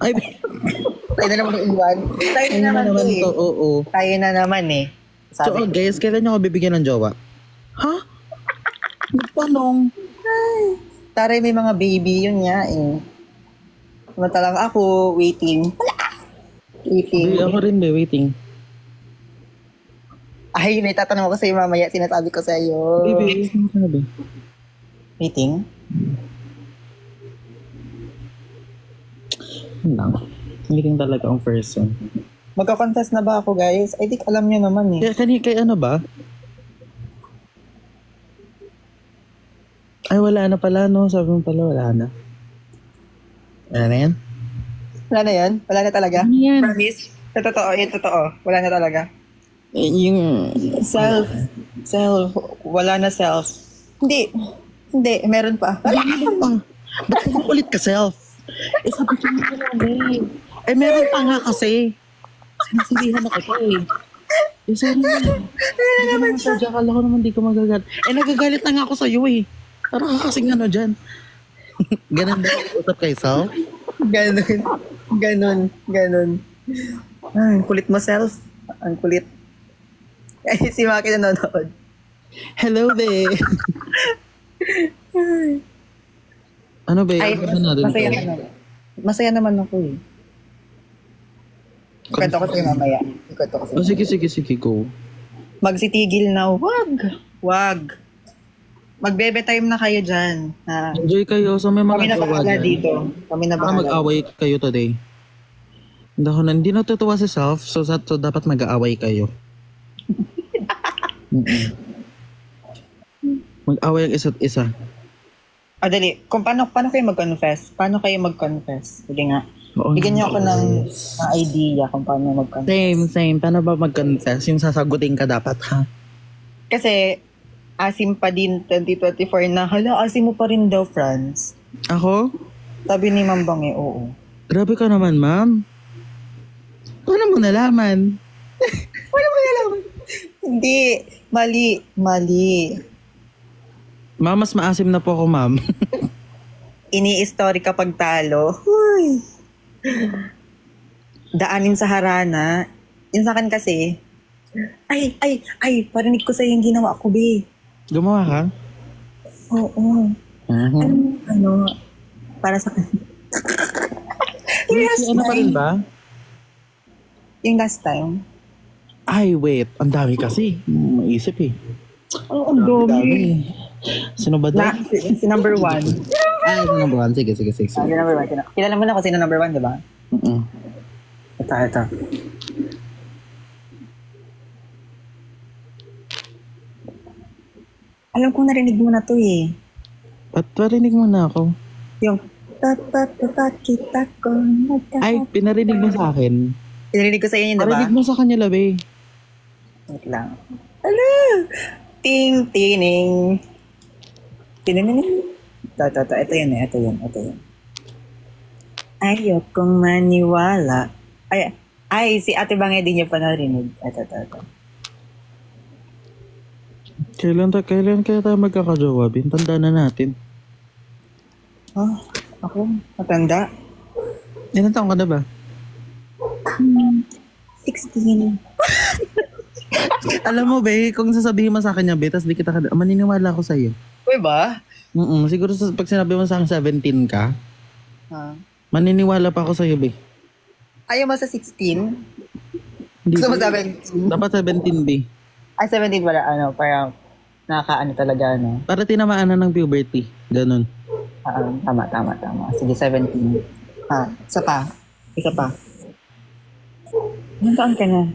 Ay, Tayo na naman iwan. Tayo na ano naman naman eh. to, oo. Tayo na naman eh. So, Sabi ko. guys, kailan nyo ako bibigyan ng jowa? Ha? Nagtanong. Taray may mga baby yun nga eh. Samantalang ako, waiting. Waiting. Hindi, ako rin, waiting. Ay, may tatanong ako sa'yo mamaya. Sinasabi ko sa'yo. Baby, ano ka na ba? Waiting? Lang. Meeting talaga ang person. Magka-confess na ba ako, guys? I think alam niyo naman eh. Kaya ano ba? Ay, wala na pala, no? Sabi mo pala, wala na. Wala na yan? Wala na yan? Wala na talaga? Ano yan? Promise? Sa totoo, yun totoo. Wala na talaga. Yung... Self. Wala na self. Hindi. Meron pa. Wala. Ba't ka ulit ka, self? Eh, sabi ko na lang eh. meron pa nga kasi. Sinasilihan ako eh. Sorry na. Hindi ko naman sadya. Kala ko naman di ko magagalit. Nagagalit na nga ako sa'yo eh. Parang ka kasing ano dyan. Ganun ba usap kay self? Ganon. Ay, ang kulit mo, self. Ang kulit. Ay, si Maki nanonood. Hello, babe. Ano ba? Ay, Ano masaya naman. Masaya naman ako eh. Ikwento ko sa'yo mamaya. Sige, go. Magsitigil na. Wag. Magbebe time na kayo dyan. Ha? Enjoy kayo. So may Kami na mga jowa bahala dyan. dito. Kami na bahala. Mag-away kayo today. Hindi natutuwa si self, so dapat mag-aaway kayo. Mag-away ang isa't isa. Dali. Paano kayo mag-confess? Sige nga. Oo, Bigyan niyo ako ng idea kung paano mag-confess. Same. Paano ba mag-confess? Yung sasagutin ka dapat, ha? Kasi, asim pa din 2024 na, hala, asim mo pa rin daw, Franz. Ako? Sabi ni Ma'am Bang oo. Grabe ka naman, ma'am. Paano mo nalaman? Hindi. Mali. Ma'am, mas maasim na po ako, ma'am. Ini-story kapag talo. Huy. Daanin sa harana. Yun sa akin kasi, parinig ko sa'yo yung ginawa ko, be. Gumawa ka? Oo. Ano, para sa kanya. Ano pa rin ba? Yung last time. Ay, wait. Ang dami kasi. Maisip eh. Oo, ang dami. Sino ba daw? Si number one. Number one. Sige. Si number one. Kilala mo na kung sino number one, di ba? Ito. Alam ko narinig mo na to eh. At parinig mo na ako. Yung kita ko. Ay, pinarinig mo sa akin. Pinarinig ko sa inyo, di ba? Parinig mo sa kanya, labi. Wait lang. Hello! Ting-tining. Tinining. Ito yun. Ayokong maniwala. Ay, si Ate Bangay din niya pa narinig. Ito. Kailan kaya tayo magkakajowa, Bin? Tanda na natin. Oh, ako? Matanda? Ilan taong ka na ba? 16. Alam mo, be, kung sasabihin mo sa akin niya, be, tas di kita maniniwala ako sa'yo. Uy ba? Siguro pag sinabi mo sa akin 17 ka, maniniwala pa ako sa'yo, be. Ayaw mo sa 16? Hindi, Gusto mo be. 17? Dapat 17, be. Ay, 17 wala, parang nakakaano talaga, Para tinamaan na ng puberty. Ganon. Tama. Sige, 17. Isa pa. Ilang taon ka na?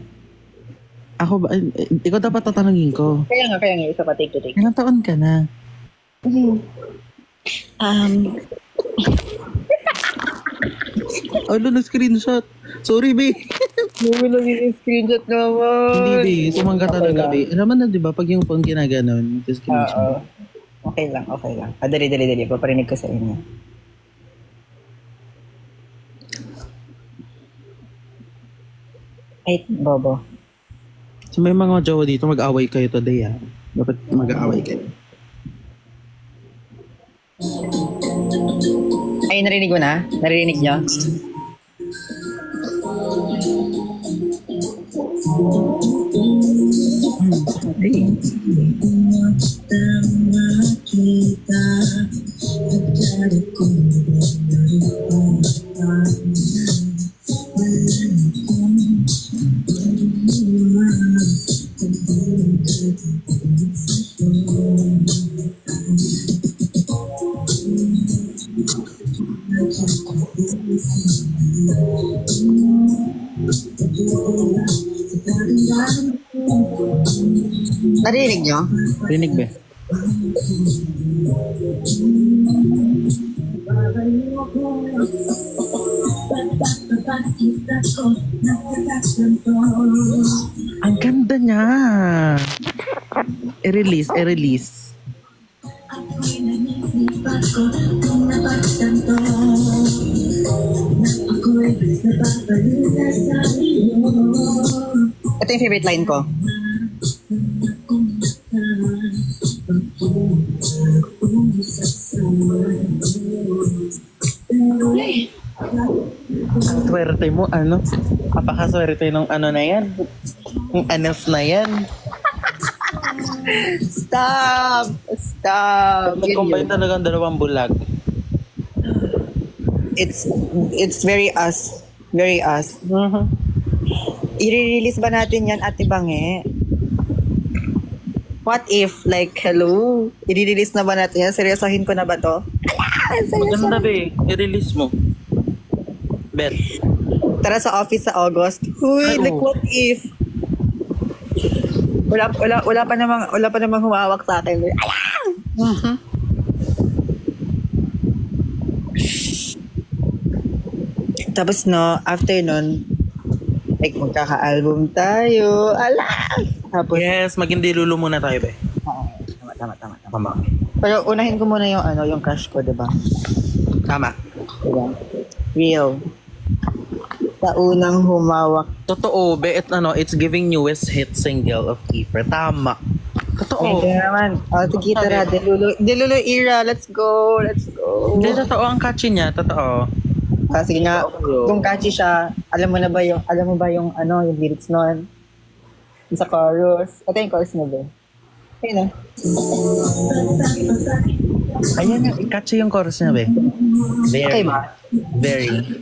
Ako ba? Ikaw dapat tatanungin ko. Kaya nga, isa pa, take. Ilang taon ka na? Na-screenshot. Sorry, be. Lang yung screenshot naman. Hindi, be. Sumangga talaga, be. Alam mo na, di ba? Pag yung phone ginaganon, screenshot. Okay lang. Dali. Paparinig ko sa inyo. Ay, bobo. So may mga jowa dito, mag-away kayo today, ha? Dapat mag-aaway kayo. Ay, narinig mo na? Narinig nyo? Narinig nyo? Rinig ba? Ang ganda niya. I-release, i-release. Ito yung favorite line ko. Ang swerte mo, ano? Apakaswerte nung ano na yan. Yung anas na yan. Stop! Stop! Nag-combine talaga ang dalawang bulag. It's very us. Very us. I-release ba natin yan, Ate Bange? What if, like, hello? I-release na ba natin yan? Seryosohin ko na ba to? Maganda ba eh. I-release mo. Bet. Tara sa office sa August. Huy, Ay, like, oh. what if? Wala pa namang humawak sa akin. Tapos no, after nun, like magkaka-album tayo. Ala! Tapos, Yes, maging lulu muna tayo be. tama. Tama. Pero unahin ko muna yung crush ko, diba? Tama. Diba? Real. Sa unang humawak. Totoo, be, it's giving newest hit single of Kiefer. Tama. Totoo. Ay, naman. Sige, tara. Delulu era. Let's go. Hindi, totoo ang catchy niya. Totoo. Sige nga, kung catchy siya, alam mo ba yung lyrics nun? Yung sa chorus. Ito yung chorus mo ba? Ayun na. Ayan nga, catchy yung chorus niya, be. Very. Okay ba? Very.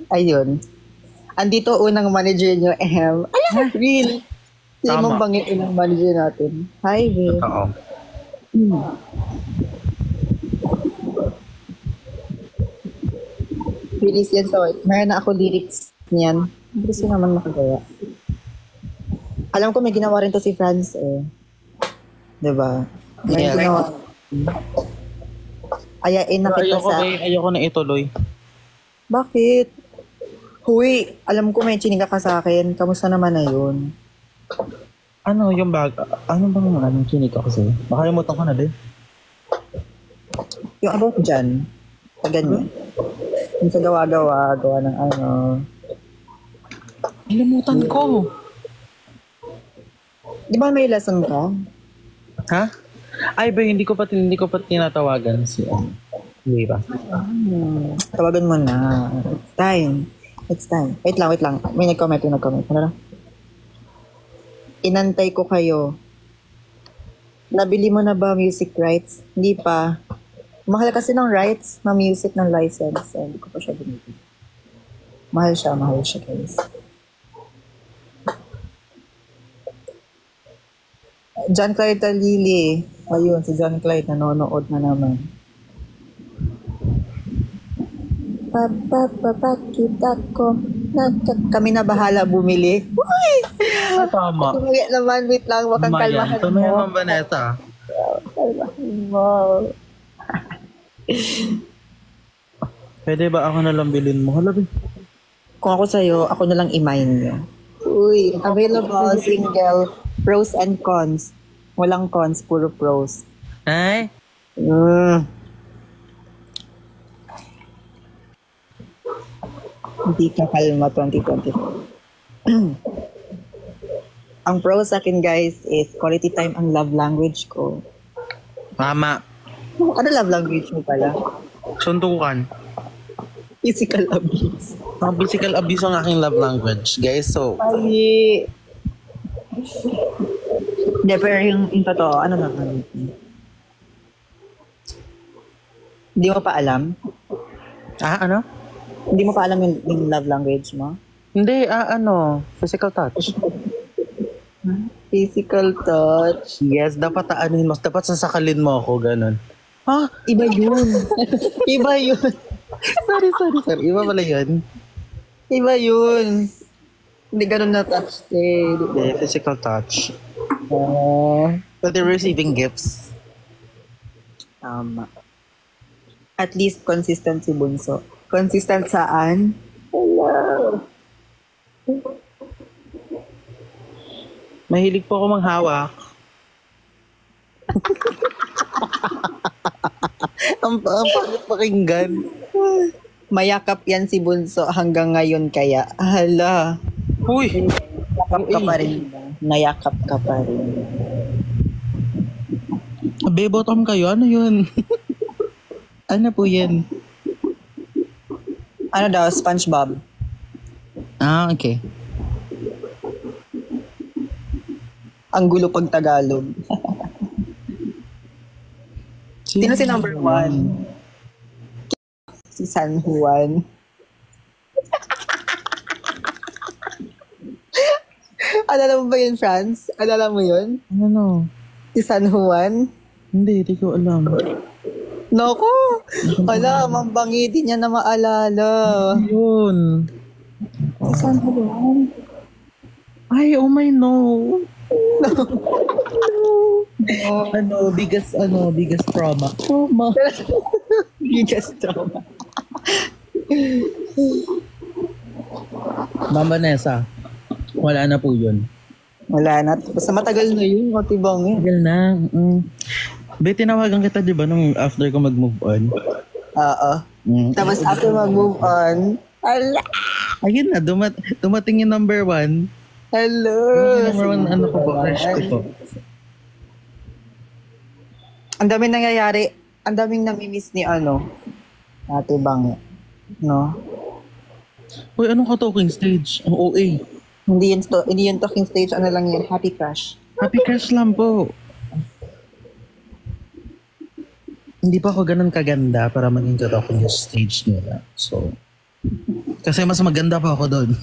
Ayun. Andito unang manager nyo, Alam, real. Hindi Tama. mong bangin unang manager natin. Hi, babe. Totoo. Release yan. So, meron na ako lyrics niyan. Gusto naman makagawa. Alam ko may ginawa rin to si Franz eh. Diba? May Yeah. ginawa. Ayain na kita Ayoko, sa... be, ayoko na ituloy. Bakit? Huy, alam ko may chinika ka sa akin. Kamusta naman na yun? Ano yung bag? Ano bang anong chinik ako sa'yo? Makalimutan ko na din. Yung about dyan. Sa ganyan. Yung sa gawa ng ano. Kalimutan ko. Di ba may lesson ka? Ha? Ay, ba, hindi ko pa tinatawagan si Hindi ba? Tawagan mo na. It's time. Wait lang. May nag-comment. Ano lang? Inantay ko kayo. Nabili mo na ba music rights? Hindi pa. Mahal kasi ng rights na music ng license. Hindi ko pa siya binili. Mahal siya guys. John Clyde Talili. Ayun, si John Clyde nanonood na naman. Papapapakita ko. Kami na bahala bumili. Uy! Tama. Tumagay naman, wait lang. Wag kang kalmahan mo. Tumayan, Vanessa. Kalmahan mo. Pwede ba ako na lang bilhin mo? Hala, be. Kung ako sa'yo, ako na lang i-mine nyo. Uy, available single. Pros and cons. Walang cons, puro pros. Ay? Hindi ka kalma 2024. Ang pro sa akin, guys, is quality time ang love language ko. Tama. Ano love language mo pala? Suntukan. Physical abuse. Ang physical abuse ang aking love language, guys. So, Mali. Hindi, pero yung totoo, ano naman? Hindi mo pa alam? ano? Hindi mo pa alam yung love language mo? Hindi, physical touch. Physical touch. Yes, dapat aanin mo. Dapat sasakalin mo ako, ganun. Ha? Iba yun. Iba yun. Sorry. Iba pala yun. Iba yun. Hindi ganun na touch eh. Hindi, physical touch. Pwede receiving gifts. Tama. At least consistent si Bunso. Consistent saan? Hello. Mahilig po ako manghawak. ang pangit pakinggan. Mayakap yan si Bunso hanggang ngayon kaya. Hala. Uy! Yakap ka pa rin. Nayakap ka pa rin. Bebotom kayo? Ano yun? Ano po yan? Ano daw? SpongeBob. Okay. Ang gulo pag Tagalog. Sino si number 1? Si San Juan. Alala mo ba yun, Franz? Alala mo yun? Ano? Si San Juan? Hindi ko alam. Naku! Wala, mambangi din niya na maalala. Yun. Si San Juan. Ay, oh my no. Biggest trauma. Biggest trauma. Ma'am Vanessa, wala na po yun. Wala na. Basta matagal na yun. Matibang eh. Tagal na. Be, tinawagan kita, di ba, nung after ko mag-move on? Oo. Tapos after mag-move on, ala! Ayun na, dumating yung number 1. Hello! Number 1, ko po, crush ko po. Ang daming nangyayari. Ang daming namimiss ni Ate Bang. No? Uy, anong ka-talking stage? Ang OA. Hindi yun talking stage. Ano lang yan? Happy crush. Happy crush lang po. Hindi pa ako ganun kaganda para maging ka-talking stage nila. So, kasi mas maganda pa ako doon.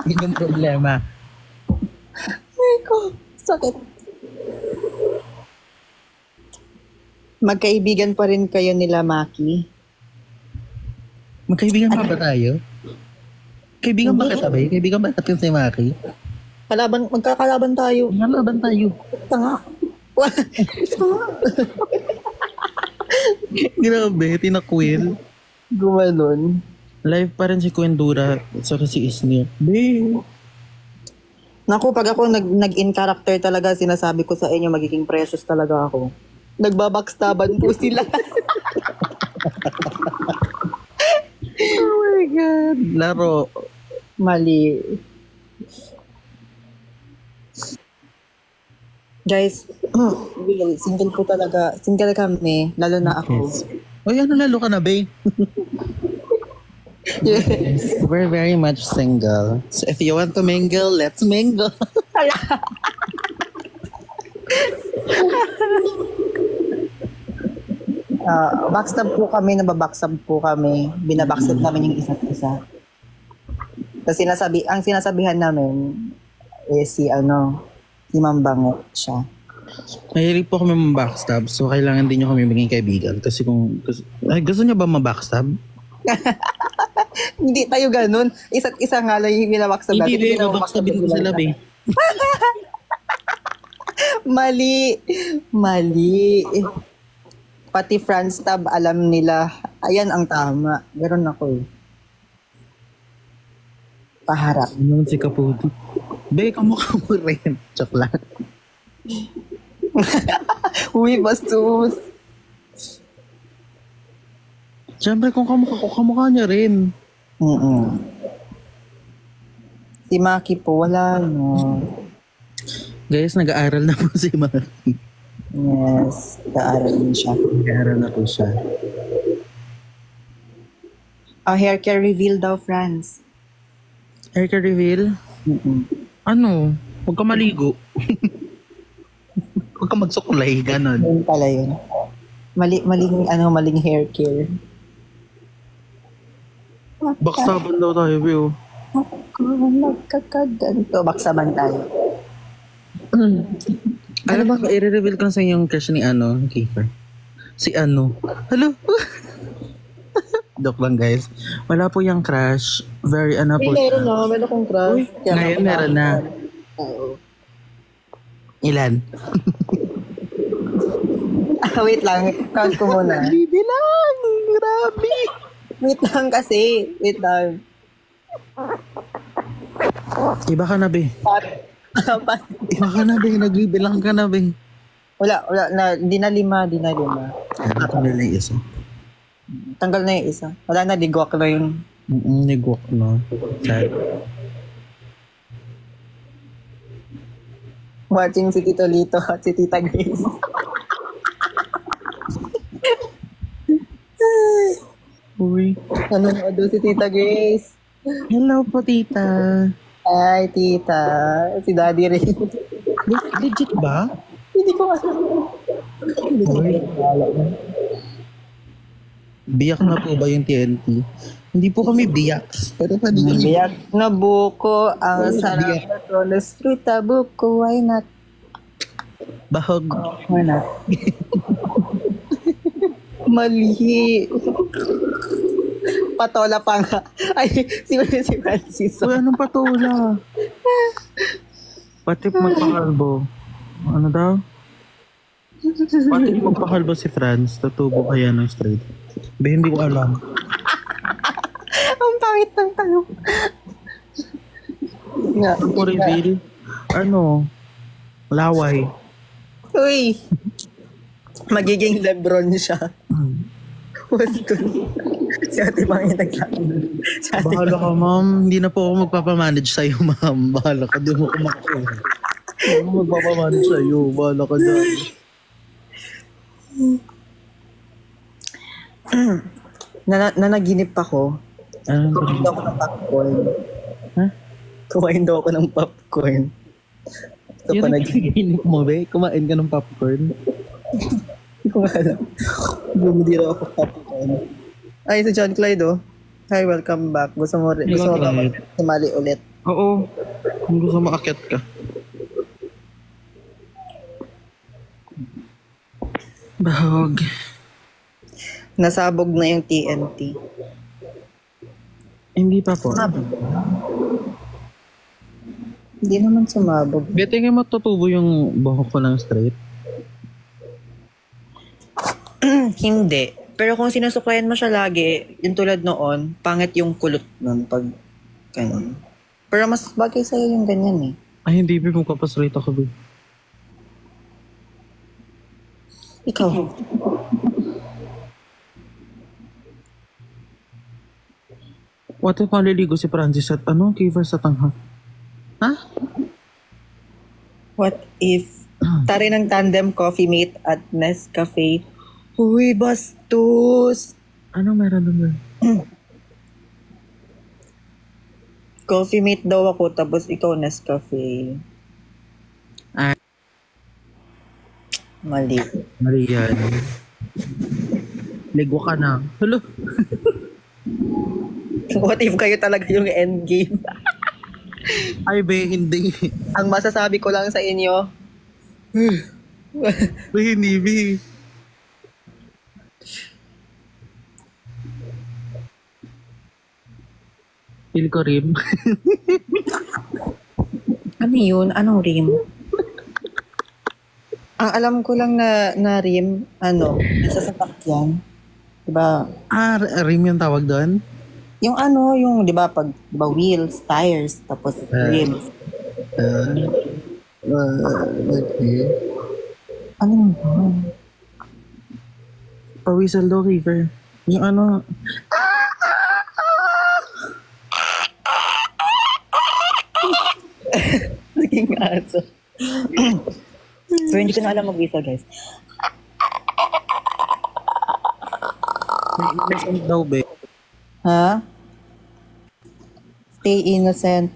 Yun yung problema. Ay ko, sakit. Magkaibigan pa rin kayo nila, Maki? Magkaibigan pa ba tayo? Kaibigan ba kita ba? Kaibigan ba natin si Maki? Magkakalaban tayo. Nalaban tayo. Tanga. Grabe, tinakwil. Gumanon. Live pa rin si Kwendura sa si Isnir. Be. Naku, pag ako nag-in character talaga, sinasabi ko sa inyo, magiging precious talaga ako. Nagbabackstaban po sila. Oh my God. Laro. Mali. Guys, single po talaga. Single kami, lalo na ako. Uy, ano lalo ka na, be? Yes. We're very much single. So if you want to mingle, let's mingle. Backstab po kami, nababackstab po kami. Binabackstab namin yung isa't isa. Kasi ang sinasabihan namin si Ma'am Bango siya. Mahilig po kami mabackstab, so kailangan din nyo kami maging kaibigan. Kasi gusto nyo ba mabackstab? Hindi tayo ganun. Isa't isa nga lang yung binabackstab natin. Hindi, mabackstabin ko sila, be. Mali. Pati France tab, alam nila. Ayan ang tama. Meron ako eh. Paharap. Ano si Kaputi? Be, kamukha mo rin. Joke lang. Uy, bastos. Siyempre, kung kamukha niya rin. Si Si Maki po, wala no. Guys, nag-aaral na po si Maki. Yes, kaaral din siya. Nag-aaral na po siya. Hair care reveal daw, Franz. Hair care reveal? Ano? Huwag ka maligo. Huwag ka magsukulay, ganon. Yun pala yun. Maling hair care. Baksaban daw tayo, Bill. Kung magkakaganto, baksaban tayo. Ano ba, i-reveal ko na sa yung crush ni Kiefer. Si Hello? Joke lang, guys. Wala po yung crush. Very po. Meron akong crush. Uy, ngayon meron na. Oo. Ilan? Wait lang, count ko muna. Bilang! Grabe! Wait lang kasi. Wait lang. Iba ka na, be. Apat. Iba ka na, be. Nagbibilang ka na, be. Wala. Di na lima. Ito nila yung isa. Tanggal na yung isa. Wala na, ligwak na yun. Nigwak na. Sad. Watching si Tito Lito at si Tita Grace. Uy. Nanonood daw si Tita Grace. Hello po, tita. Ay, tita. Si Daddy rin. Legit ba? Hindi ko alam. Hindi ko alam. Biyak na po ba yung TNT? Hindi po kami biyak. Pero pwede kami. Biyak na buko ang sarap na Roller Street. Buko, why not? Bahog. Why not? Mali. Patola pa nga. Ay, si Francis. Uy, anong patola? Patip magpakalbo. Ano daw? Patip magpakalbo si Franz. Tatubo kaya ng straight. Ba, hindi ko alam. Ang pangit ng tanong. Nga. Ano po reveal? Laway. Uy. Magiging Lebron siya. What's good? Si Ate Pang yung nagsabi. Si Ate Bahala ka, ma'am. Hindi na po ako magpapamanage sa'yo, ma'am. Bahala ka. Di mo ko makuha. Hindi mo magpapamanage sa'yo. Bahala ka dyan. Nanaginip ako. Ano ba? Kumain daw ako ng popcorn. Ha? Kumain daw ako ng popcorn. So, Yun ang kinikinig mo, be? Kumain ka ng popcorn? Hindi ko alam. Bumili raw ako popcorn. Ay, si John Clyde, oh. Hi, welcome back. Gusto mo ba sumali ulit? Oo. Kung gusto maakyat ka. Bahog. Nasabog na yung TNT. Hindi pa po. Hindi naman sumabog. Bete nga matutubo yung buhok ko ng straight. Hindi. Pero kung sinusuklayan mo siya lagi, yung tulad noon, pangit yung kulot nun pag ganun. Pero mas bagay sa'yo yung ganyan eh. Ay, hindi. Magpapastraight ako, be. Ikaw. What if maliligo si Francis at Kiefer sa tangha? Ha? What if tari ng tandem coffee mate at Nescafe? Uy, bastos! Ano meron doon? Coffee mate daw ako, tapos ikaw Nescafe. Ah. Mali. Marian. Ligo ka na. Hello? What if kayo talaga yung endgame? Ay, be, hindi. Ang masasabi ko lang sa inyo, Be, hindi, be. Feel ko rin. ano yun? Anong rim? Ang alam ko lang na rim, nasa sasakyan. Diba? Rim yung tawag doon? Yung yung, diba, wheels, tires, tapos rims. Okay. Ano yun? Pawisal daw, Kiefer. Yung Naging aso. So, hindi ko na alam mag-whistle, guys. Innocent daw, be. Ha? Stay innocent.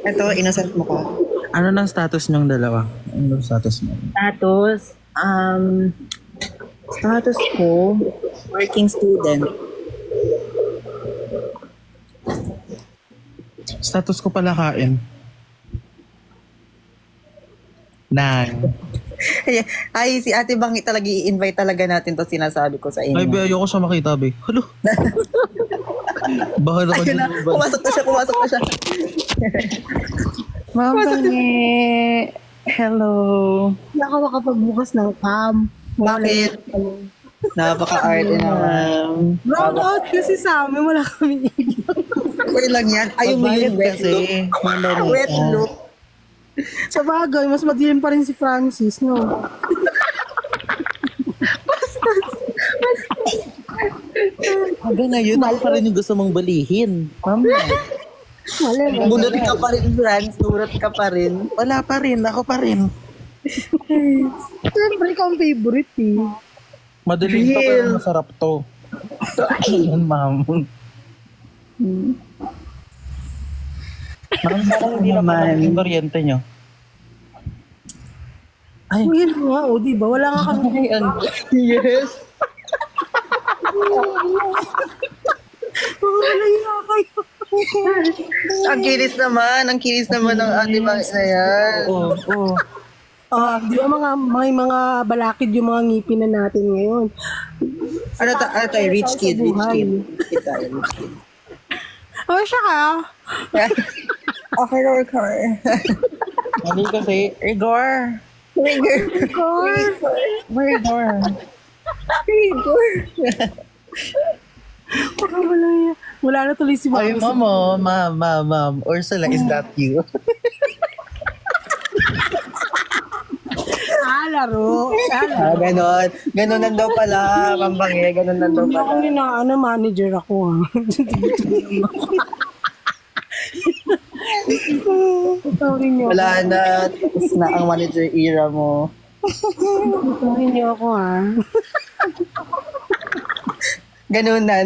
Ito, innocent mo ka. Ano nang status ng dalawa? Ano ang status mo? Status ko, working student. Status ko pala kain. Nang. Ay, si Ate Bangi talaga i-invite talaga natin to, sinasabi ko sa inyo. Ay, be, ayoko siya makita, be. Halo. Bahala ka Ayun na, dyan. pumasok na siya. Ma'am Bangi, hello. Hindi ako makapagbukas ng cam. Bakit? Napaka-arte naman. Brown out kasi sa amin, wala kami ilaw. Okay lang yan. Ayaw mo yung wet look. Wet look. Sa bagay, mas madilim pa rin si Francis, no? Hanggang ngayon, ako pa rin yung gusto mong balihin. Mama. Mali. Bunot ka pa rin, Franz. Bunot ka pa rin. Wala pa rin, ako pa rin. Siyempre ka ang favorite, eh. Madaling to, pero masarap to. Ayun, ma'am. Parang hindi naman yung kuryente nyo. Ay, Yun nga, o, diba? Wala nga kami. Yes. Wala yung kayo. Ang kinis naman ng Ate Bangi na yan. oo. Di ba may mga balakid yung mga ngipin na natin ngayon? Ano tayo? Rich kid. Siya ka. Okay. Mali kasi, Igor. Wala na tuloy si Ay, Mama. ma'am. Ursula, is that you? Laro. Ganon. Ganonan daw pala, Ma'am Bangi. Ganonan daw Hindi ako pala. manager ako. Sorry niyo. Wala na. Tapos na ang manager era mo. Sorry niyo ako, ha. Ganunan.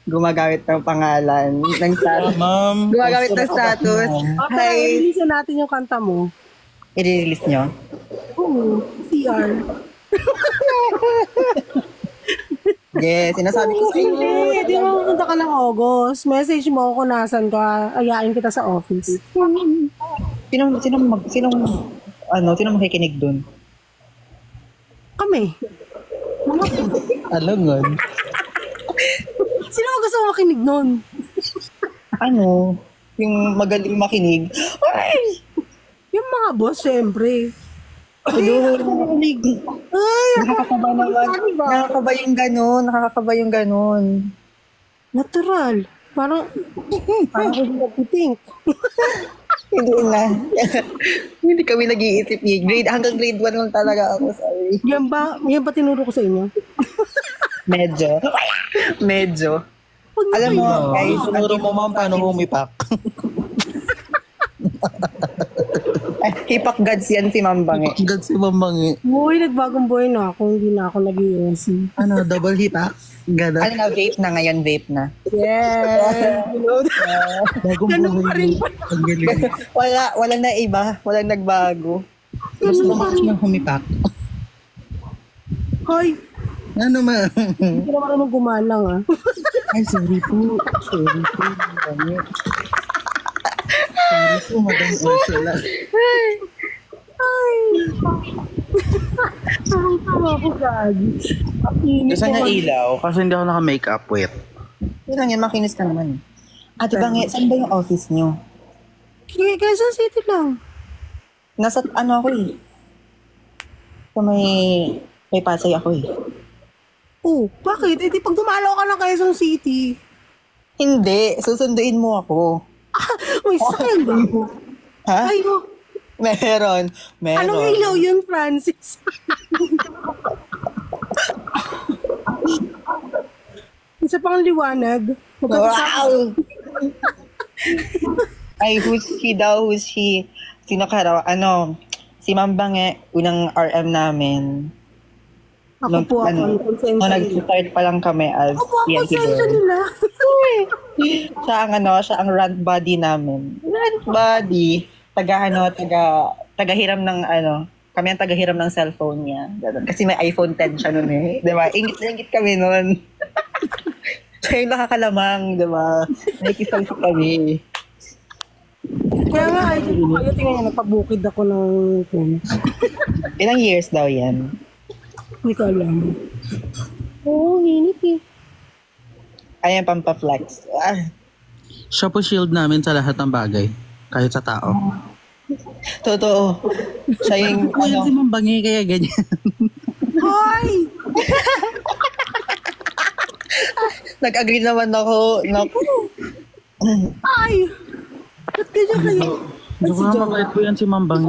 Gumagamit ng pangalan. Ng status. Ma'am. Gumagamit ng status. Okay, Hi. release natin yung kanta mo. I-release nyo. Oo, CR. Yes, sinasabi ko sa inyo. Hindi mo pupunta ka ng August. Message mo ako nasan ka. Ayain kita sa office. Sino makikinig dun? Kami. Alangan. Sino ang gusto mo makinig nun? Yung magaling makinig. Ay! Yung mga boss, syempre. Nakakakaba naman. Nakakakaba yung ganun. Natural. Parang ako nag-think. Hindi na. Hindi kami nag-iisip ni hanggang grade 1 lang talaga ako. Sorry. Yan ba tinuro ko sa inyo? Medyo. Alam mo, guys, Sinuro mo, ma'am, paano humipak? hipak gods yan si Ma'am Bangi. Agad si Mamang. Uy, nagbagong buhay na ako. Hindi na ako nag-iossi. Ano, double hipak? Gano'n. Ano na, vape na ngayon, vape na. Yes! Bagong Ganun pa rin. Ang galing. Wala na iba. Walang nagbago. Gusto mo nang humipak? Hoy, Ano, ma'am? hindi ko naman gumalang, ah. Ay, sorry po. Sorry po, Madam Ursula. Tawa ko, gagi. Gusto niya ilaw kasi hindi ako naka-makeup. Wait. Hindi lang yan, makinis ka naman. Ate Bangi, saan ba yung office niyo? Quezon City lang. Nasa ako eh. So may Pasay ako eh. Oh, bakit? Di pag dumalaw ka ng Quezon City. Hindi, susunduin mo ako. May sakyan ba ako? Ha? Ay, oh. Meron. Anong ilaw yun, Francis? Isa pang liwanag. Wow! Ay, who's she daw? Who's she? Sino ka raw? Si Ma'am Bange, unang RM namin. Ako po ako. Nung nag-start pa lang kami as Ako po, PNP konsensya girl. nila. Siya ang rant body namin. Rant body. Tagahiram ng kami ang tagahiram ng cellphone niya. Ganun. Kasi may iPhone 10 siya nun eh. Diba? Ingit na ingit kami nun. Siya yung nakakalamang, diba? Nakikisalsi kami. Kaya nga, kayo tingnan niya, nagpabukid ako ng Ilang years daw yan? Hindi ko alam. Oo, hinit eh. Ayan, pampaflex. Siya po shield namin sa lahat ng bagay. Kahit sa tao. Totoo. Siya yung, Kuya si Ma'am Bangi, kaya ganyan. Hoy! nag-agree naman ako. Ay! Ba't ganyan kayo? Hindi ko nga mabait po yan si Ma'am Bangi.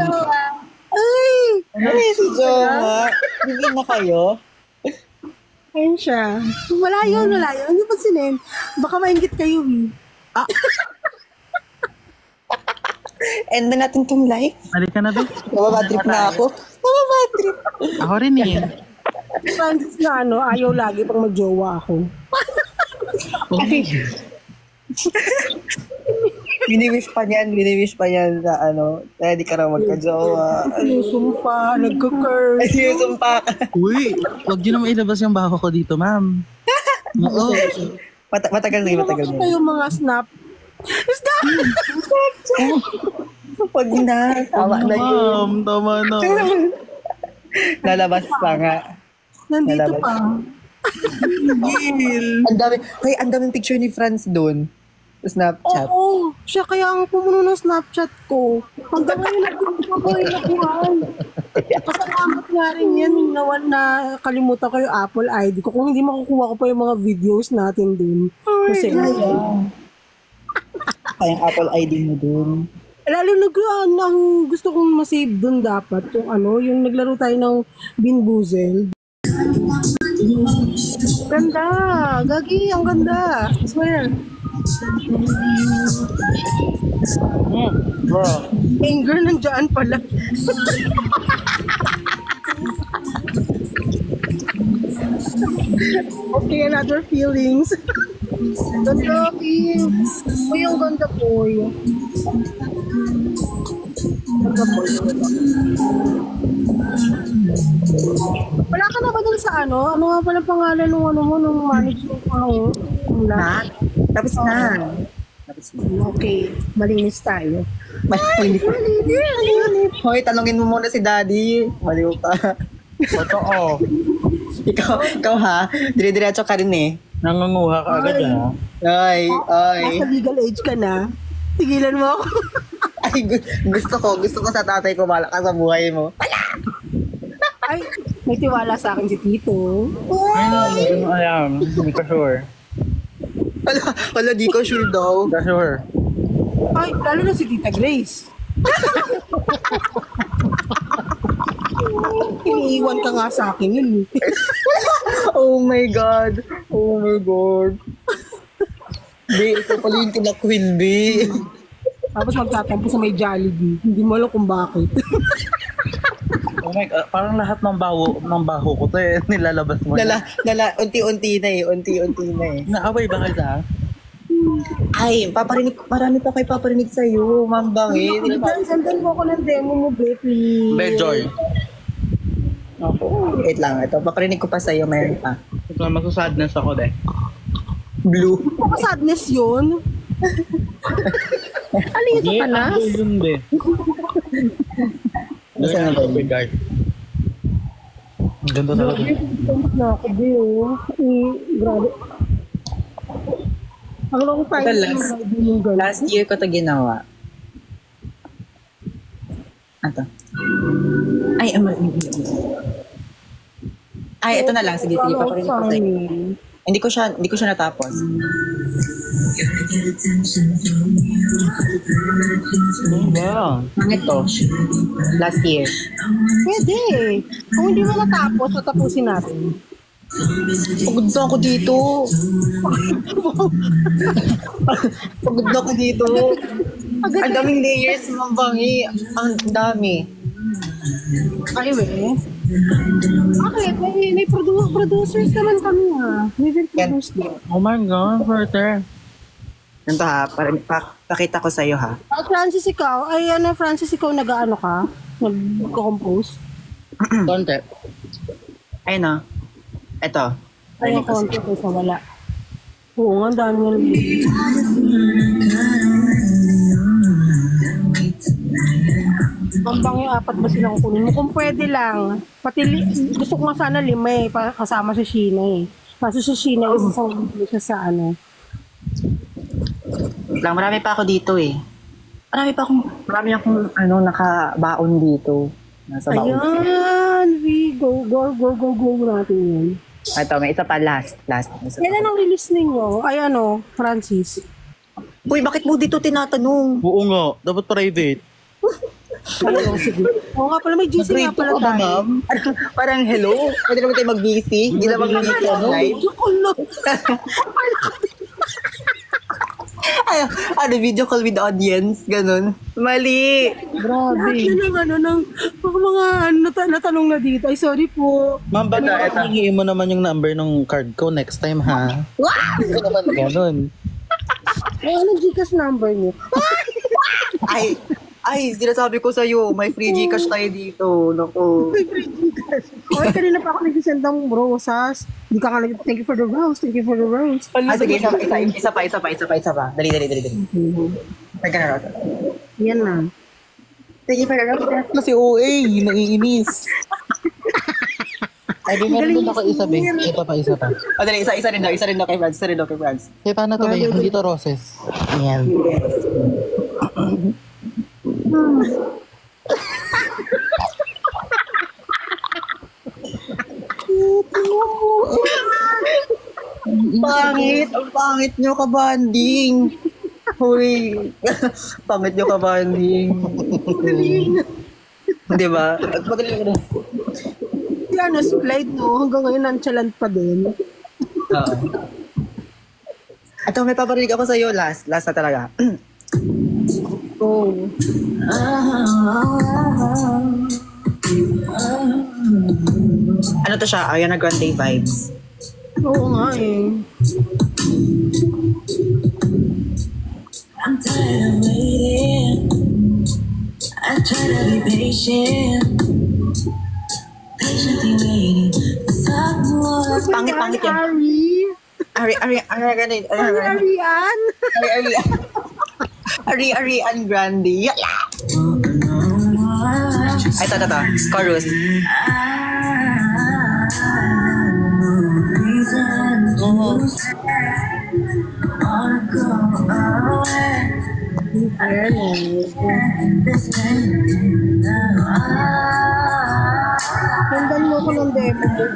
Ay! Ay, si Joma. Hindi na kayo? Ayun siya. Wala yun. Hindi pa sinin. Baka maingit kayo eh. End na natin tong live. Halika na ba? Nababadrip na ako. Nababadrip. Ako rin eh. Francis na ayaw lagi pang magjowa ako. Biniwish pa niyan na ready ka raw magka-jowa. Sinusumpa, nagka-curse. Ay, sinusumpa ka. Uy, huwag niyo naman ilabas yung baho ko dito, ma'am. Oo. Matagal na. Nakakita yung mga snap. Stop! Huwag na. Tama na yun. Ma'am, tama na. Lalabas pa nga. Nandito Lalabas. pa. Ang daming picture ni Franz doon. Sa Snapchat. Oo, siya kaya ang pumuno ng Snapchat ko. Hanggang ngayon nagpunta ko yung nakuhaan. Pasalamat nga rin yan na kalimutan ko yung Apple ID ko. Kung hindi makukuha ko pa yung mga videos natin dun. Kasi Yung Apple ID mo doon. lalo ang gusto kong masave dun dapat. Yung naglaro tayo ng Binbuzel. Ganda! Gagi, ang ganda! I swear. Bro. Anger nandiyan pala. Okay, another feelings. Ganda, Pim. Uy, ang ganda po. Ganda po. Wala ka na ba dun sa ano? Ano nga pala pangalan nung management mo? Na? Tapos na. Okay, malinis tayo. Malinis. Hoy, tanungin mo muna si Daddy. Maliw ka. Totoo. ikaw ha, dire-diretso ka rin eh. Nangunguha ka agad ah. Ay. Nasa legal age ka na. Tigilan mo ako. Ay, gusto ko sa tatay ko malaka sa buhay mo. Ay, may tiwala sa akin si Tito. Hindi ko alam. Hindi ko sure. Wala, di ko sure daw. Hindi ko sure. Ay, lalo na si Tita Grace. Iniiwan ka nga sa akin yun. Oh my God. Di, ito pala yung tinakwil, di. Tapos magtatampo sa may Jollibee. Hindi mo alam kung bakit. Oh my God, parang lahat ng baho ko to eh, nilalabas mo. Unti-unti na eh. Naaway ba kayo sa? Ay, marami pa kayo paparinig sa'yo, Ma'am Bangi. Sendan mo ako ng demo mo, babe, please. Bejoy. Wait lang, ito. Paparinig ko pa sa'yo, mayroon pa. Ito masasadness ako de. Blue. Ako sadness yun. Alito ka na? Yun de. Saan na ba yun? Ganda talaga. Distance na ako, grabe. Ang long time Ito, last year ko to ginawa. Ato. Ay, ito na lang. Sige, paparinig ko sa'yo. Hindi ko siya natapos. Bakit to? Last year. Pwede. Kung hindi mo natapos, tatapusin natin. Pagod na ako dito. Pagod na ako dito. Ang daming layers, mambangi. Ang dami. Ay, we. Bakit? May producers naman kami ha. May produce din. Oh my God, Porter. Ganito ha, pakita ko sa'yo ha. Francis, ikaw, Francis, ikaw nag-ano ka? Nag-compose? Konti. Ayun o. Ito. Ay, konti ko sa wala. Oo nga, dami nga lang. Pambang yung 4 ba silang kunin mo? Kung pwede lang. Pati, gusto ko nga sana 5 eh, kasama si Sheena eh. Kaso si Sheena, isasang siya sa ano. Lang, marami pa ako dito eh. Marami akong nakabaon dito. Nasa baon. Ayan, go natin yun. Ito, may isa pa, last. Kailan ang release ninyo? Ay Francis. Uy, bakit mo dito tinatanong? Oo nga, dapat private. Ayun, sige. Oo nga pala, may GC nga pala tayo. Ma'am? Parang hello? Pwede naman tayo mag-BC? Hindi na mag-BC online? Video call lang. Video call with audience? Ganun. Mali! Grabe. Ng mga natanong na dito. Ay, sorry po. Ma'am, baka hingin mo naman yung number ng card ko next time, ha? Hindi naman ganun. Ay, anong Gcash number niyo? Ay, sinasabi ko sa'yo, may free Gcash tayo dito. Naku. May free Gcash. Ay, kanina pa ako nag-send ng rosas. Hindi ka nga thank you for the rose. Sige, Sige, isa pa. Dali. Thank you, Rosa. Yan na. Thank you for the roses. Kasi OA, naiinis. Ay, di meron din ako isa, be. Isa pa. O, dali, isa rin daw kay Franz. Kaya paano to, be? Hindi to roses. Ayan. Ang pangit nyo kabanding. Hoy, pangit nyo kabanding. Di ba? Magaling ka na. Yan, slide no. Hanggang ngayon, nonchalant pa din. Oo. Ito, may paparinig ako sa'yo. Last na talaga. Oh. Ano to siya? Ariana Grande vibes. Oo nga eh. I'm tired of waiting. I try to be patient. Patiently waiting for someone. Pangit yan. Ariana Grande. Yala! Ay, ito. Chorus. Tandaan mo ko ng demo mo.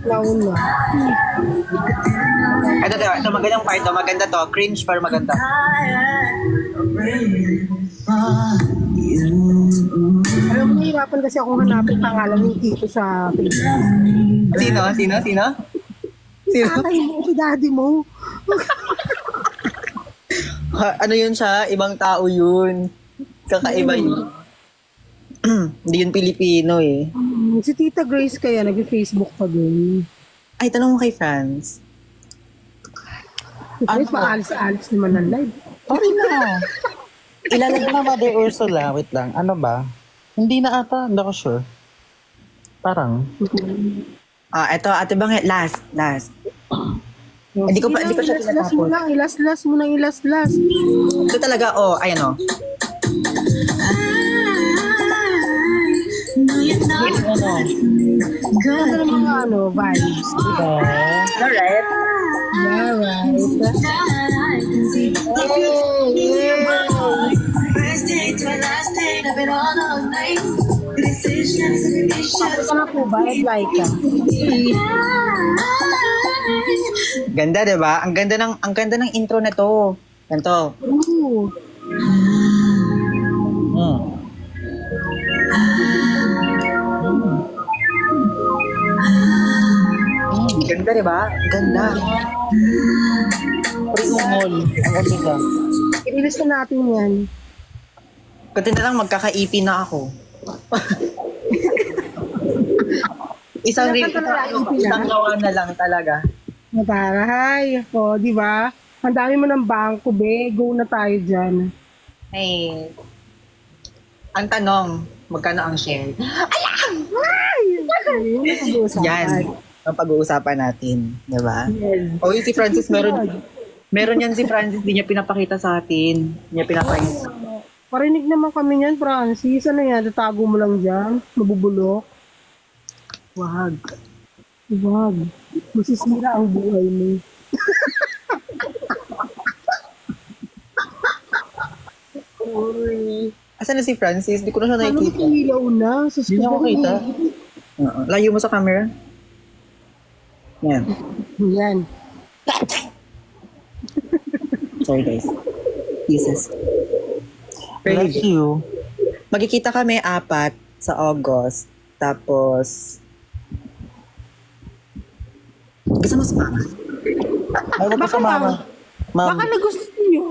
Laon na. Ito magandang part to. Maganda to. Cringe pero maganda. Alam mo, nahirapan kasi akong hanapin pangalan ng tito sa Facebook. Sino? Tatay mo, si daddy mo. Ano yun siya? Ibang tao yun. Kakaiba yun. Hindi yun Pilipino eh. Si Tita Grace kaya nag-Facebook pa din. Ay, tanong mo kay Franz. Si Grace, paalis naman ng live. Okay na. Ilalagay na Mother Ursula. Wait lang. Ano ba? Hindi na ata. Hindi ako sure. Parang. Eto, Ate Bang, last. Hindi ko siya tinatapos. Ilas mo nang ilas. Ito talaga, ayan Ganda ng mga vibes. Alright. First day to last day, I've been all those nights. Decisions and Ako ka na po ba? Like ka? Ganda, 'di ba? Ang ganda ng intro na to. Ganto. Ooh. Ganda, diba? Ganda. Pre-ungol. Ang umiga. I-release na natin yan. Kunti na lang magkaka-EP na ako. isang Kailan ka talaga EP na? isang gawa na lang talaga. Mataray. O, di ba? Ang dami mo ng bangko, be. Go na tayo dyan. Hey. Ang tanong, magkano ang share? Yan. Ang pag-uusapan natin. Diba? Yes. O si Francis, meron yan si Francis, di niya pinapakita sa atin. Di niya pinapakita. Parinig naman kami niyan, Francis. Ano yan? Tatago mo lang dyan? Mabubulok? Wag. Wag. Masisira ang buhay mo. Asan na si Francis? Di ko na siya Ano nakikita. kung ilaw na? Hindi niya ako kita. Layo mo sa camera. Yan. Yan. Sorry guys. Jesus. Bless you. Magkikita kami 4 sa August. Tapos... Gusto mo sa mama? Ay, wag ka sa mama. Ma'am, Baka nagustuhan nyo.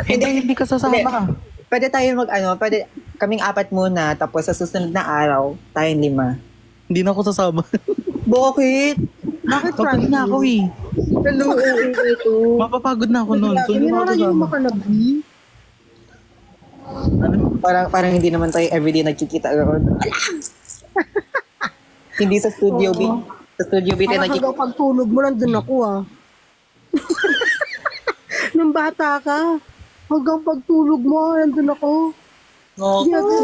hindi ka sasama. Pwede tayo pwede kaming 4 muna. Tapos sa susunod na araw, tayong 5. Hindi na ako sasama. Bakit? Bakit, Pagod Francis? na ako eh. Hello, ito. Mapapagod na ako nun. So, hindi na ako Yung sasama. makanabi. Parang hindi naman tayo everyday nagkikita. Hindi sa studio B. Sa studio B tayo Parang nagkikita. hanggang pagtulog mo, nandun ako ah. Nung bata ka, hanggang pagtulog mo, nandun ako. Oh. Hindi ako.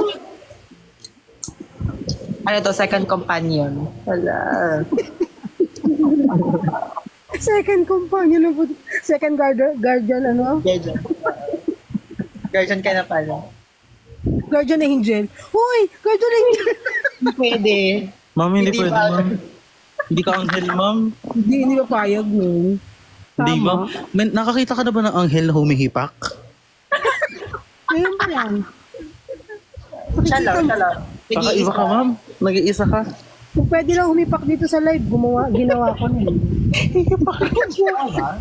Ano to? Second companion. Wala. Second companion na po. Second guardian, ano? Guardian. Guardian ka na pala. Guardian angel. Hoy! Guardian angel! Pwede. Ma'am, hindi Hindi pwede, ba? ma'am. Hindi ka anghel, ma'am. Hindi ba payag nun? Hindi, ma'am. Nakakita ka na ba ng anghel na humihipak? Ayun pa lang. Siya lang. Kakaiba ka, ma'am. Nag-iisa ka. Kung pwede lang humipak dito sa live, ginawa ko na yun.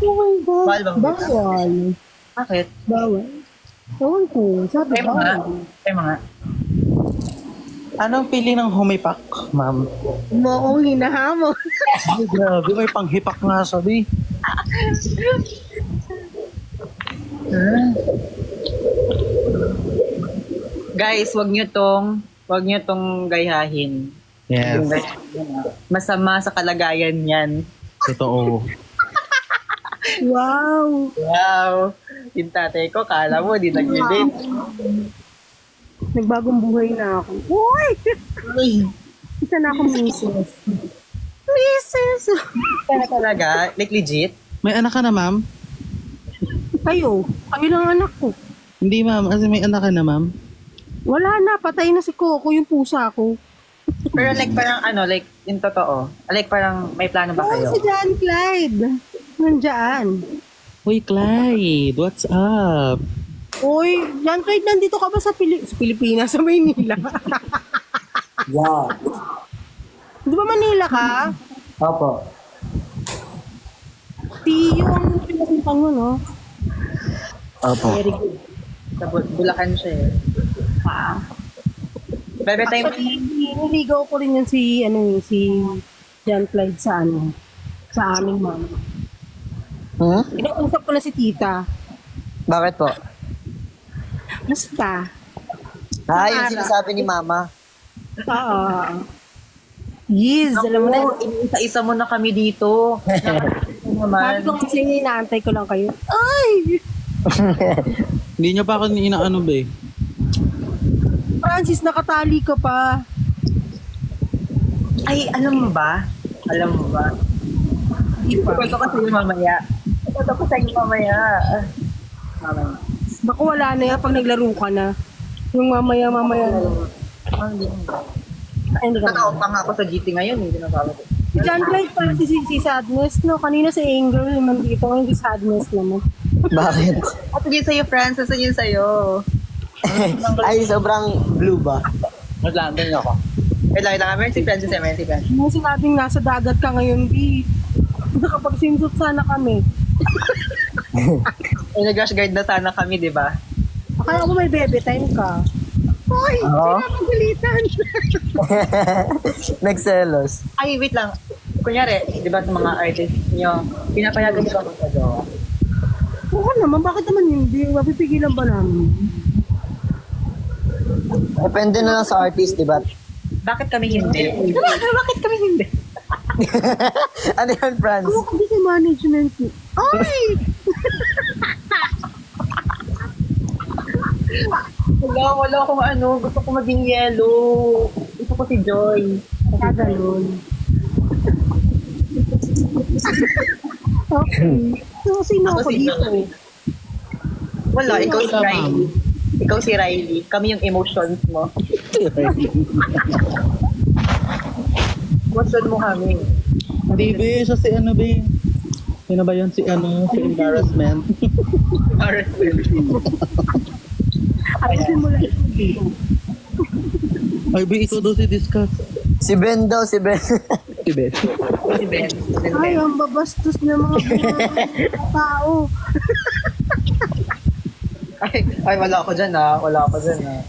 Oh my God. Bawal bang humipak? Bawal. Bakit? Bawal. Ewan ko. Sabi Ay mga. bawal. Ay mga. Anong pili ng humipak, ma'am? Mo akong hinahamon. Ay, grabe. May panghipak nga sabi. Guys, wag nyo tong gayahin. Yes. Yung gayahin, masama sa kalagayan yan. Totoo. Wow. Wow. Yung tatay ko, kala mo, di nag-date. Nagbagong buhay na ako. Uy! Isa na akong misis. Misis! Kaya talaga, like legit. May anak ka na, ma'am? Kayo, kayo lang anak ko. Hindi, ma'am. Kasi may anak ka na, ma'am. Wala na, patay na si Coco, yung pusa ko. Pero like parang like yung totoo. Like parang may plano ba Oo, kayo? si John Clyde. Nandiyan. Uy, Clyde. What's up? Uy, John Clyde, nandito ka ba sa Pilipinas, sa Maynila? Yeah. Di ba Manila ka? Opo. Tiyo ang pinasukan mo, no? Opo. Very good. Sa Bulacan siya eh. Bebe time. Actually, niligaw ko rin yan si John Clyde sa aming mama. Inausap ko na si tita. Bakit po? Basta. Yung sinasabi ni Mama. Oo. Yes, alam mo na. Isa-isa mo na kami dito. Sabi naman. ko kasi inaantay ko lang kayo. Ay! Hindi niya pa ako inaano ba eh. Francis, nakatali ka pa. Ay, alam mo ba? Hindi pa. Ito ko sa'yo mamaya. Mamaya. Baka wala na yan pag naglaro ka na. Yung mamaya. Hindi. Ay, hindi ka na. Nataon pa nga ako sa GT ngayon. Hindi na pa ako. Si John Clyde pala si Sadness, no? Kanina si Angel, nandito ngayon si Sadness naman. Bakit? At yun sa'yo, Francis. At yun sa'yo. Ay, sobrang blue ba? Naglanding ako. Wait lang. Meron si Francis. Yung sinabing nasa dagat ka ngayon, B. Nakapag-swimsuit sana kami. Nag-rush guard na sana kami, di ba? Akala ko may bebe time ka. Hoy, Oo. pinapagalitan. Nagselos. Ay, wait lang. Kunyari, di ba sa mga artists nyo, pinapayagan nyo ba magpagawa? Oo naman, bakit naman hindi? Mapipigilan ba namin? Depende na lang sa artist, di ba? Bakit kami hindi? Bakit kami hindi? Ano yan, Franz? Ano kasi sa management ko? Ay! Wala akong ano. Gusto ko maging yellow. Gusto ko si Joy. Kagalon. Okay. So, sino Ako ako si dito? Joy. Wala, ikaw si Ikaw, Riley. Ikaw si Riley. Kami yung emotions mo. Emotion mo kami. Hindi, be. Siya si ano, be. Sino ba yun? Si ano? Si embarrassment. Ayusin mo lang. Ay, be, ito daw si Discuss. Si Ben daw, si Ben. Si Ben. Si Ben. Ay, ang babastos ng mga tao. Ay, wala ako dyan ah. Wala ako dyan ah.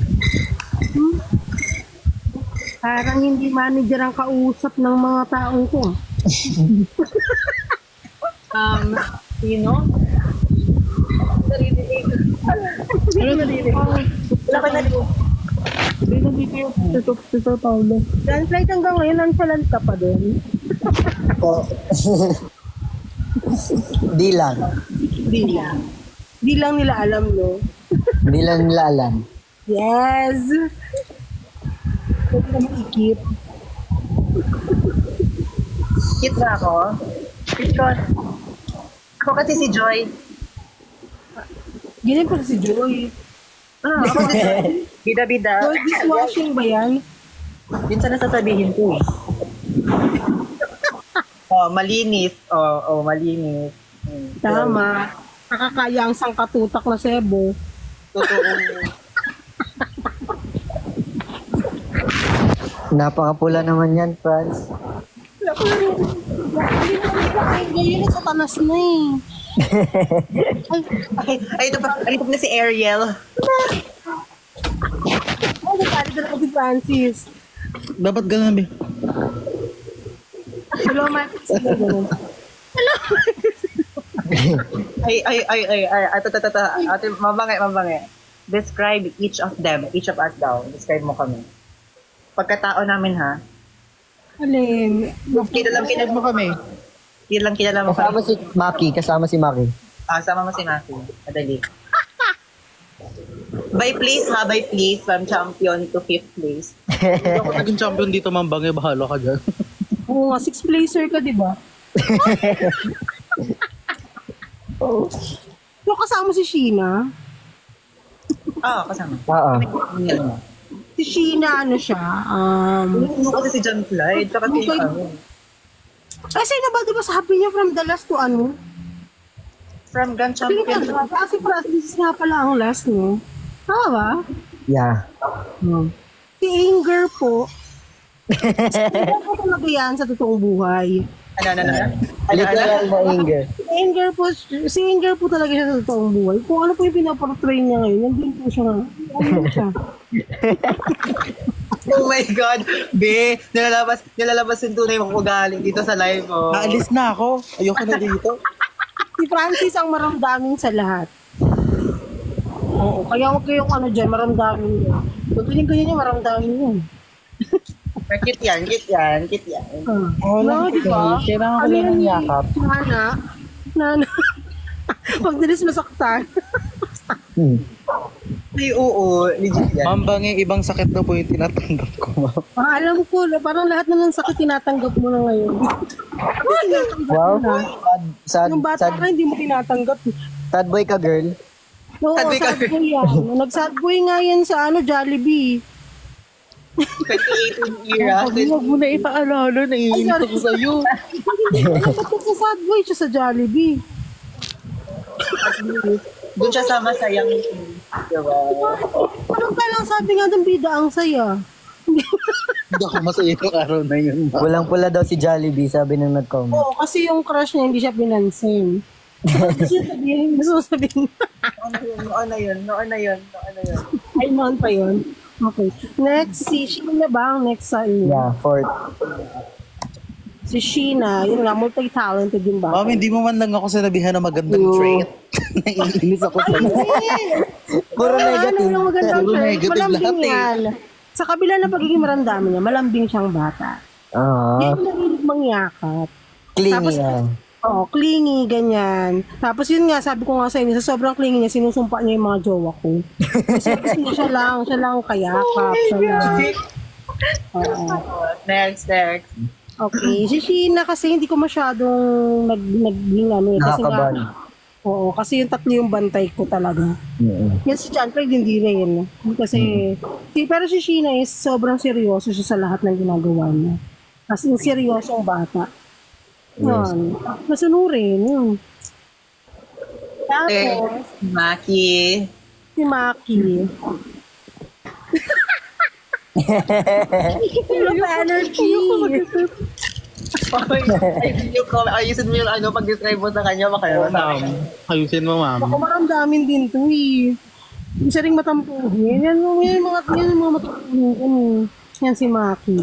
Parang hindi manager ang kausap ng mga taong ko. Sino? Naririnig. Wala ka narinig. Hindi na dito. Si Sir Paulo. Landslide hanggang ngayon, nonchalant ka pa din. Di lang. Di lang nila alam, no? Di lang nila alam. Yes! Pwede naman ikip. Cute ba ako? Cute. Ako kasi si Joy. Ganyan pa si Joy. Ako si Joy. Bida-bida. Joy, dishwashing ba yan? Yun sana sasabihin ko. Malinis. Malinis. Tama. Nakakaya ang sangkatutak na sebo. Totoo. Napakapula naman yan, Franz. Ngayon, satanas na eh. Ay, ito pa na si Ariel. Ay, nagkali na ako si Francis. Dapat ganun, be. Hello, Mike. Sige, ganun. Ate, mabangi. Describe each of them, each of us daw. Describe mo kami. Pagkatao namin ha. Alin? Kilala mo kami. Kilala mo Kasama kami. si Maki, kasama si Maki. Sama mo si Maki. Madali. By place ha, by place. From champion to 5th place. Hindi ako naging champion dito, Mambangay. Bahala ka dyan. Oo nga, 6th placer ka, di ba? So, kasama si Sheena. Kasama. Oo. Si Sheena, ano siya? Ano kasi si John Clyde, tsaka si Sino ba, di ba sabi niya from the last to ano? From Grand Sino Champion. ba? Kasi Francis nga pala ang last, no? Tama ba? Yeah. Si Inger po. Ano po talaga yan sa totoong buhay? Ano? Literal na anger. Si Inger po talaga siya sa totoong buhay. Kung ano po yung pinaportray niya ngayon, nandun po siya. Ano siya? Oh my God! Be, nilalabas yung tunay mong ugali dito sa live mo. Naalis na ako. Ayoko na dito. Si Francis ang maramdamin sa lahat. Oo, kaya huwag kayong ano dyan, maramdamin niya. Kung ganyan niya, maramdamin niya. Kit yan. No, di ba? Kailangan ko Ano lang yan ng eh? yakap. Nana. Huwag nilis masaktan. Ay, oo. Legit yan. Mambangay, ibang sakit na po yung tinatanggap ko, ma'am. Alam ko, parang lahat na ng sakit tinatanggap mo na ngayon. Tinatanggap Wow. mo na. Sad, Yung bata ka, hindi mo tinatanggap. sad boy ka, girl. Oo, Sad boy ka. sad boy yan. Nag-sad boy nga yan sa Jollibee. 2018 era. Huwag mo na ipaalala, naiinit ako sa'yo. Ba't sa sad boy siya sa Jollibee? Doon siya sa masayang diba? Parang lang sabi nga ng bida ang saya. Hindi ako masaya yung araw na yun. Ma. Pulang-pula daw si Jollibee, sabi ng nag-comment. Oo, kasi yung crush niya hindi siya pinansin. Gusto sabihin. Noon na yun. Ay, noon pa yun. Okay. Next, si Sheena ba? Next sa inyo. Yeah, fourth. Si Sheena, yun nga, multi-talented din ba? Ma'am, hindi mo man lang ako sinabihan na magandang trait. Naiinis ako sa Puro negative. Ano yung magandang Puro trait? negative Malambing lahat eh. yan. Sa kabila ng pagiging maramdamin niya, malambing siyang bata. Hindi Ah, mo narinig mangyakap. clingy Tapos, yan. Oo, clingy, ganyan. Tapos yun nga, sabi ko nga sa inyo, sa sobrang clingy niya, sinusumpa niya yung mga jowa ko. Kasi gusto niya siya lang ang kayakap. Siya lang. Oo. Next. Okay, si Sheena kasi hindi ko masyadong naging ano eh. Kasi nga, Nakakaban. oo, kasi yung tatlo yung bantay ko talaga. Yan si John Craig hindi rin. Kasi, pero si Sheena is sobrang seryoso siya sa lahat ng ginagawa niya. As in, seryosong bata. Yan. Masunurin. Yun. Tapos, Maki. si Maki. Full of energy. Ayusin mo yung ano, pag-describe mo sa kanya, makaya sa akin. Ayusin mo, ma'am. Ako maramdamin din to eh. Isa ring matampuhin. Yan yung mga matampuhin. Yan si Maki.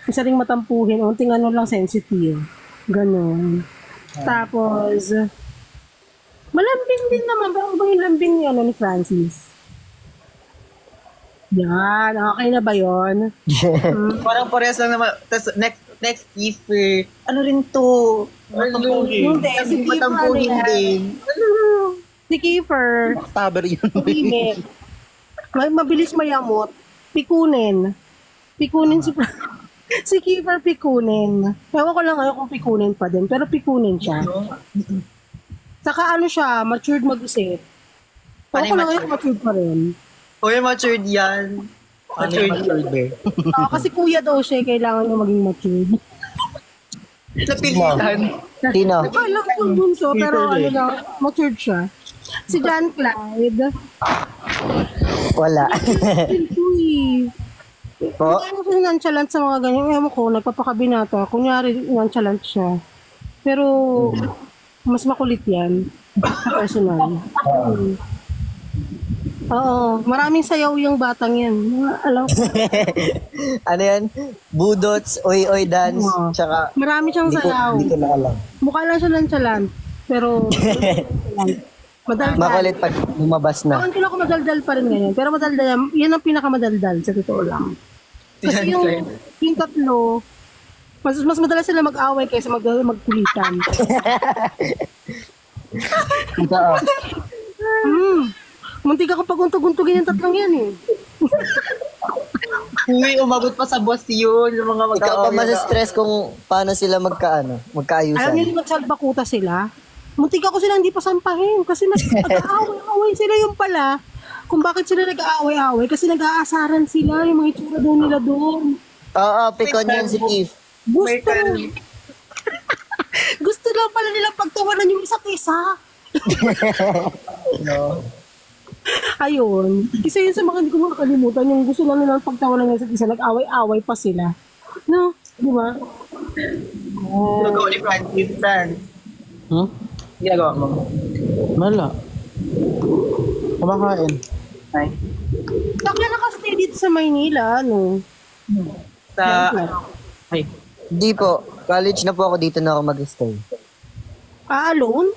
Isa ring matampuhin. Unting ano lang sensitive. Ganon. Tapos, malambing din naman. Parang ba yung lambing ni, ni Francis? Yan. Okay na ba yun? Parang parehas lang naman. Tapos next Kiefer. Ano rin to? Hindi. Si Kiefer Matampuhin ano yan? din. Si Kiefer. Taber yun. Umimik. Mabilis mayamot. Pikunin. Pikunin si Kiefer pikunin. Ewan ko lang ngayon kung pikunin pa din. Pero pikunin siya. Saka ano siya, matured mag-isip. Ewan ko lang ngayon kung matured pa rin. Uy, matured yan. Matured. Kasi kuya daw siya, kailangan niya maging matured. Napilitan. Sino? Akala ko yung bunso, pero ano lang, matured siya. Si John Clyde. Wala. Uy. Po? Ano siya nonchalant sa mga ganyan? Ewan ko, nagpapakabinata. Kunyari, nonchalant siya. Pero, mas makulit yan. Personal. Oo, maraming sayaw yung batang yan. Alam ko. Ano yan? Budots, oy-oy dance, Oo. tsaka... Marami siyang sayaw. Hindi ko na alam. Mukha lang siya nonchalant. Pero, madaldal. Makulit pag lumabas na. Kaunti lang ako madaldal pa rin ngayon. Pero madaldal, yan ang pinakamadaldal sa totoo lang. Kasi yung tatlo, mas madalas sila mag-away kaysa magkulitan. Ito, oh. Muntik ako paguntog-untugin yung tatlong yan eh. Uy, umabot pa sa boss yun. Yung mga Ikaw pa mas-stress kung paano sila Alam magkaayusan. niyo yung nagsalbakuta sila? Muntik ako sila hindi pa sampahin kasi mas nag-aaway-aaway sila yung pala. Kung bakit sila nag-aaway-aaway kasi nag-aasaran sila yung mga itsura daw nila doon. Oo, pikon yun si Keith. Gusto. Gusto lang pala nilang pagtawanan yung isa't isa. Ayun. Isa yun sa mga hindi ko makakalimutan. Yung gusto lang nilang pagtawanan yung isa't isa. Nag-away-away pa sila. No? Di ba? Ginagawa ni Francis, Franz. Ginagawa mo. Wala. Kumakain. Ay. Bakla nakastay dito sa Maynila, no? Sa... Hindi po. College na po ako dito na ako mag-stay. Alone?